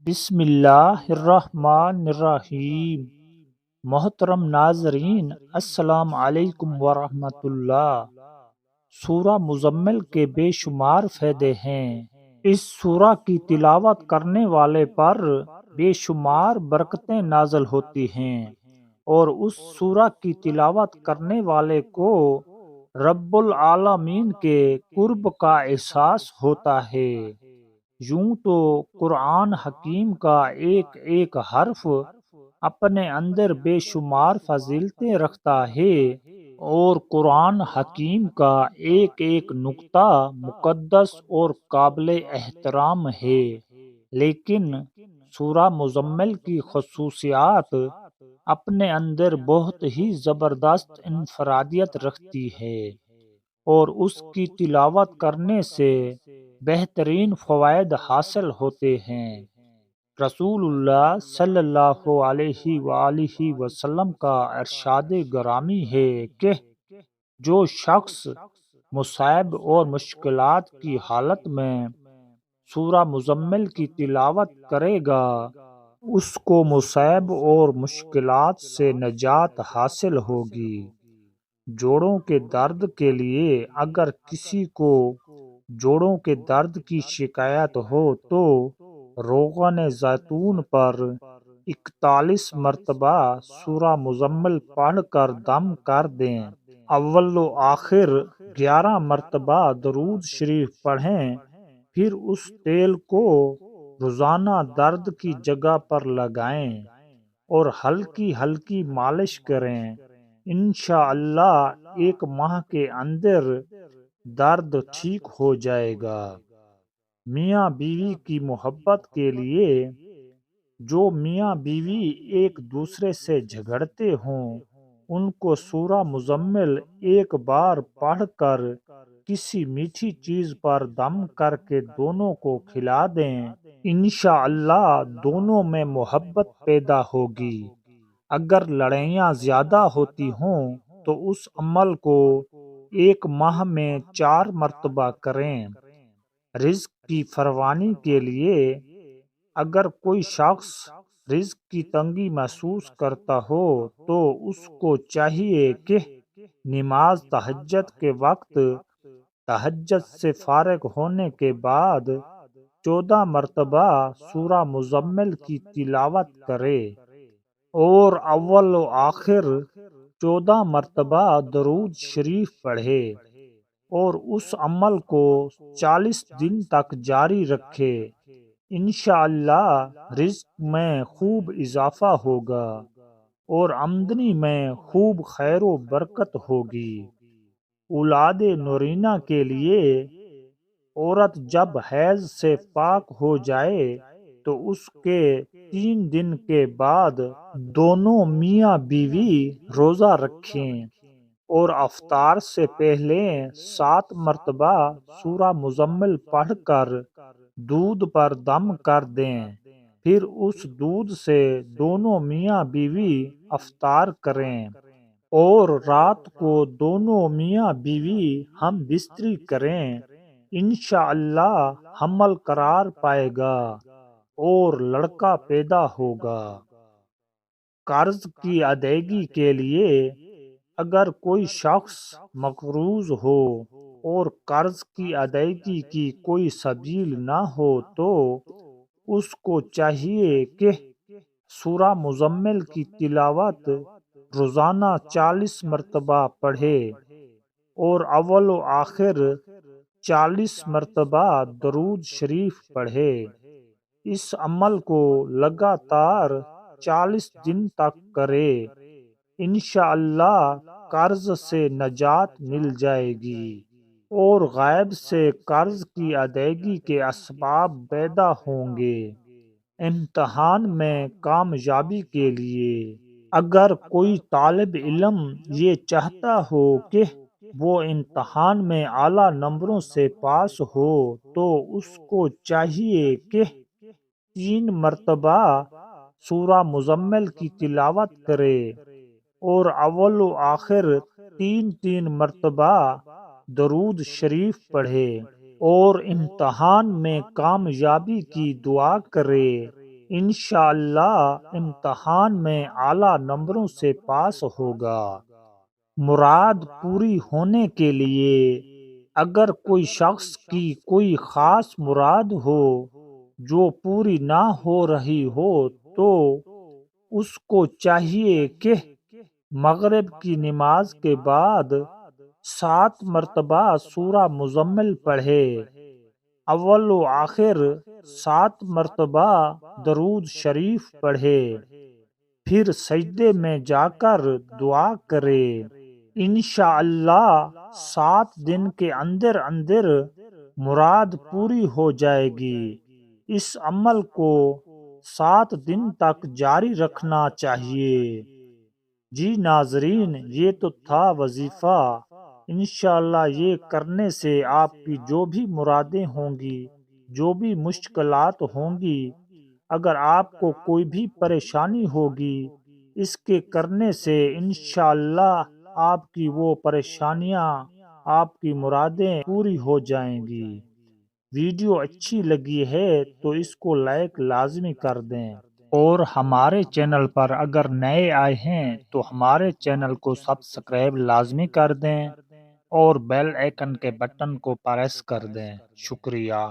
بسم اللہ الرحمن الرحیم۔ محترم ناظرین، السلام علیکم ورحمۃ اللہ۔ سورہ مزمل کے بے شمار فائدے ہیں۔ اس سورہ کی تلاوت کرنے والے پر بے شمار برکتیں نازل ہوتی ہیں، اور اس سورہ کی تلاوت کرنے والے کو رب العالمین کے قرب کا احساس ہوتا ہے۔ یوں تو قرآن حکیم کا ایک ایک حرف اپنے اندر بے شمار فضیلتیں رکھتا ہے، اور قرآن حکیم کا ایک ایک نقطہ مقدس اور قابل احترام ہے، لیکن سورہ مزمل کی خصوصیات اپنے اندر بہت ہی زبردست انفرادیت رکھتی ہے، اور اس کی تلاوت کرنے سے بہترین فوائد حاصل ہوتے ہیں۔ رسول اللہ صلی اللہ علیہ وآلہ وسلم کا ارشاد گرامی ہے کہ جو شخص مصائب اور مشکلات کی حالت میں سورہ مزمل کی تلاوت کرے گا، اس کو مصائب اور مشکلات سے نجات حاصل ہوگی۔ جوڑوں کے درد کے لیے اگر کسی کو جوڑوں کے درد کی شکایت ہو تو روغن زیتون پر 41 مرتبہ سورہ مزمل پڑھ کر دم کر دیں۔ اول و آخر 11 مرتبہ درود شریف پڑھیں، پھر اس تیل کو روزانہ درد کی جگہ پر لگائیں اور ہلکی ہلکی مالش کریں۔ انشاءاللہ ایک ماہ کے اندر درد ٹھیک ہو جائے گا۔ میاں بیوی کی محبت کے لیے جو میاں بیوی ایک دوسرے سے جھگڑتے ہوں، ان کو سورہ مزمل ایک بار پڑھ کر کسی میٹھی چیز پر دم کر کے دونوں کو کھلا دیں، انشاءاللہ دونوں میں محبت پیدا ہوگی۔ اگر لڑائیاں زیادہ ہوتی ہوں تو اس عمل کو ایک ماہ میں 4 مرتبہ کریں۔ رزق کی فراوانی کے لیے اگر کوئی شخص رزق کی تنگی محسوس کرتا ہو تو اس کو چاہیے کہ نماز تہجد کے وقت تہجد سے فارغ ہونے کے بعد 14 مرتبہ سورہ مزمل کی تلاوت کرے، اور اول و آخر 14 مرتبہ درود شریف پڑھے، اور اس عمل کو 40 دن تک جاری رکھے۔ انشاءاللہ رزق میں خوب اضافہ ہوگا اور آمدنی میں خوب خیر و برکت ہوگی۔ اولاد نورینہ کے لیے عورت جب حیض سے پاک ہو جائے تو اس کے 3 دن کے بعد دونوں میاں بیوی روزہ رکھیں اور افطار سے پہلے 7 مرتبہ سورہ مزمل پڑھ کر دودھ پر دم کر دیں، پھر اس دودھ سے دونوں میاں بیوی افطار کریں، اور رات کو دونوں میاں بیوی ہم بستری کریں۔ انشاءاللہ حمل قرار پائے گا اور لڑکا پیدا ہوگا۔ قرض کی ادائیگی کے لیے اگر کوئی شخص مقروض ہو اور قرض کی ادائیگی کی کوئی سبیل نہ ہو تو اس کو چاہیے کہ سورہ مزمل کی تلاوت روزانہ 40 مرتبہ پڑھے، اور اول و آخر 40 مرتبہ درود شریف پڑھے۔ اس عمل کو لگاتار 40 دن تک کرے، انشاءاللہ قرض سے نجات مل جائے گی اور غیب سے قرض کی ادائیگی کے اسباب پیدا ہوں گے۔ امتحان میں کامیابی کے لیے اگر کوئی طالب علم یہ چاہتا ہو کہ وہ امتحان میں اعلیٰ نمبروں سے پاس ہو تو اس کو چاہیے کہ 3 مرتبہ سورہ مزمل کی تلاوت کرے، اور اول و آخر 3 مرتبہ درود شریف پڑھے، اور امتحان میں کامیابی کی دعا کرے۔ انشاءاللہ امتحان میں اعلیٰ نمبروں سے پاس ہوگا۔ مراد پوری ہونے کے لیے اگر کوئی شخص کی کوئی خاص مراد ہو جو پوری نہ ہو رہی ہو تو اس کو چاہیے کہ مغرب کی نماز کے بعد 7 مرتبہ سورہ مزمل پڑھے، اول و آخر 7 مرتبہ درود شریف پڑھے، پھر سجدے میں جا کر دعا کرے۔ انشاءاللہ 7 دن کے اندر اندر مراد پوری ہو جائے گی۔ اس عمل کو 7 دن تک جاری رکھنا چاہیے۔ جی ناظرین، یہ تو تھا وظیفہ۔ انشاءاللہ یہ کرنے سے آپ کی جو بھی مرادیں ہوں گی، جو بھی مشکلات ہوں گی، اگر آپ کو کوئی بھی پریشانی ہوگی، اس کے کرنے سے انشاءاللہ آپ کی وہ پریشانیاں، آپ کی مرادیں پوری ہو جائیں گی۔ ویڈیو اچھی لگی ہے تو اس کو لائک لازمی کر دیں، اور ہمارے چینل پر اگر نئے آئے ہیں تو ہمارے چینل کو سبسکرائب لازمی کر دیں اور بیل آئیکن کے بٹن کو پریس کر دیں۔ شکریہ۔